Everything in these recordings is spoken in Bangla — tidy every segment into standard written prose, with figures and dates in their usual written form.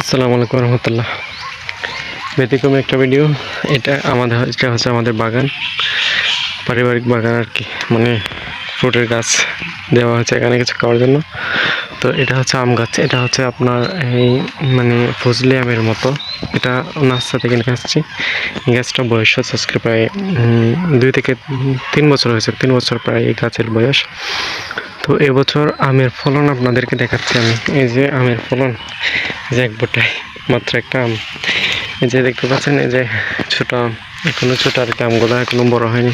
আসসালামু আলাইকুম রহমতুল্লাহ। ব্যতিক্রমী একটা ভিডিও। এটা হচ্ছে আমাদের বাগান, পারিবারিক বাগান আর কি, মানে ফ্রুটের গাছ দেওয়া হয়েছে এখানে কিছু খাওয়ার জন্য। তো এটা হচ্ছে আম গাছ, এটা হচ্ছে আপনার এই মানে ফজলি আমের মতো। এটা নার্সারি থেকে নিয়ে আসছি। এই গাছটা বয়স হচ্ছে আজকে প্রায় 2 থেকে 3 বছর হয়েছে, 3 বছর প্রায় এই গাছের বয়স। তো এবছর আমের ফলন আপনাদেরকে দেখাচ্ছি আমি। এই যে আমের ফলন, এই যে এক বোটায় মাত্র একটা আম। এই যে দেখতে পাচ্ছেন, এই যে ছোট আম, এখনো ছোট আর কি, আমগুলো এখনো বড় হয়নি,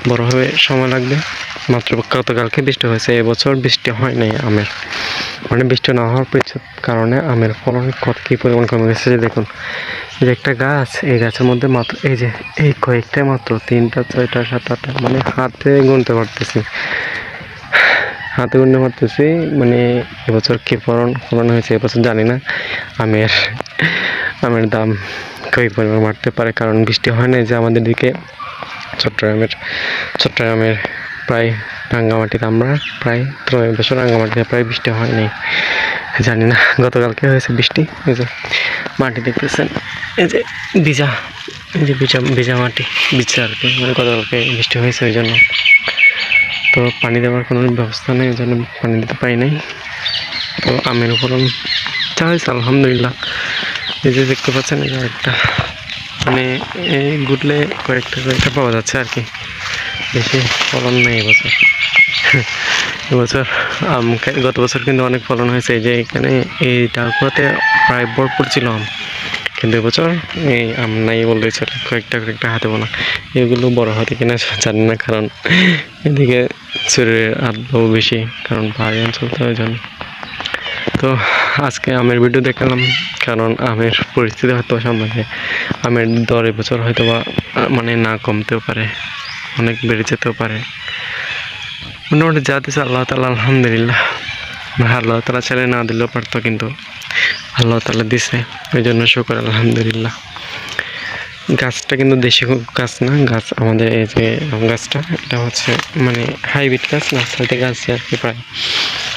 বড় হবে সময় লাগবে। মাত্র গতকালকে বৃষ্টি হয়েছে, এবছর বৃষ্টি হয় নাই আমের, মানে বৃষ্টি না হওয়ার কারণে আমের ফলন কী পরিমাণ কমে গেছে। যে দেখুন, এই যে একটা গাছ, এই গাছের মধ্যে মাত্র এই যে এই কয়েকটা মাত্র 3টা 6টা 7টা, মানে হাতে গুনতে পারতেছি, মানে এবছর কী ফলন হয়েছে এবছর জানি না। আমের দাম কই পরিমাণ বাড়তে পারে, কারণ বৃষ্টি হয় না। যে আমাদের দিকে চট্টগ্রামের প্রায় রাঙ্গামাটিতে, আমরা প্রায় বছর রাঙ্গামাটিতে প্রায় বৃষ্টি হয় নাই, জানি না। গতকালকে হয়েছে বৃষ্টি। এই যে মাটি দেখতেছেন, এই যে ভিজা, এই যে ভিজা মাটি, ভিজা আর কি, মানে গতকালকে বৃষ্টি হয়েছে ওই জন্য। তো পানি দেওয়ার কোনো ব্যবস্থা নেই, ওই জন্য পানি দিতে পারি নাই। তো আমের ফলন যা হয়েছে আলহামদুলিল্লাহ। এই যে দেখতে পাচ্ছেন, এই যে একটা মানে এই গুটলে কয়েকটা পাওয়া যাচ্ছে আর কি, বেশি ফলন নেই এবছর। এবছর গত বছর কিন্তু অনেক ফলন হয়েছে। এই যে এখানে এই ডালপুরাতে প্রায় ভরপুর ছিল আম, কিন্তু এবছর এই আম নাই বলতে চলে, কয়েকটা হাতে বোনা। এগুলো বড় হতে কিনা জানি না, কারণ এদিকে চুরির আদৌ বেশি, কারণ পাহাড়ি অঞ্চল তো ওই জন্য। তো আজকে আমের ভিডিও দেখালাম, কারণ আমের পরিস্থিতি হয়তো সামনে, আমের দর এবছর হয়তো বা মানে না কমতেও পারে, অনেক বেড়ে যেতেও পারে। মোটামুটি যা দিচ্ছে আল্লাহ তাআলা, আলহামদুলিল্লাহ। আল্লাহ তাআলা ছেড়ে না দিলেও পারতো, কিন্তু আল্লাহ তাআলা দিছে, ওই জন্য শুকর আলহামদুলিল্লাহ। গাছটা কিন্তু দেশি গাছ না, গাছ আমাদের এই যে আম গাছটা, এটা হচ্ছে মানে হাইব্রিড গাছ, নার্সারিতে গাছ আর কি। প্রায়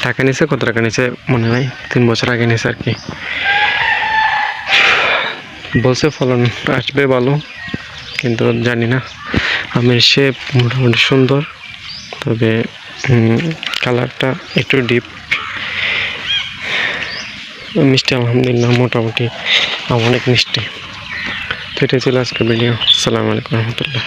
টাকা নিছে, কত টাকা নিছে মনে নাই, 3 বছর আগে নিছে আর কি। বলছে ফলন আসবে ভালো, কিন্তু জানি না। আমের শেপ মোটামুটি সুন্দর, তবে কালারটা একটু ডিপ, মিষ্টি আলহামদুলিল্লাহ, মোটামুটি অনেক মিষ্টি। তো এটাই ছিল আজকের ভিডিও। আসসালামু আলাইকুম রহমতুল্লাহ।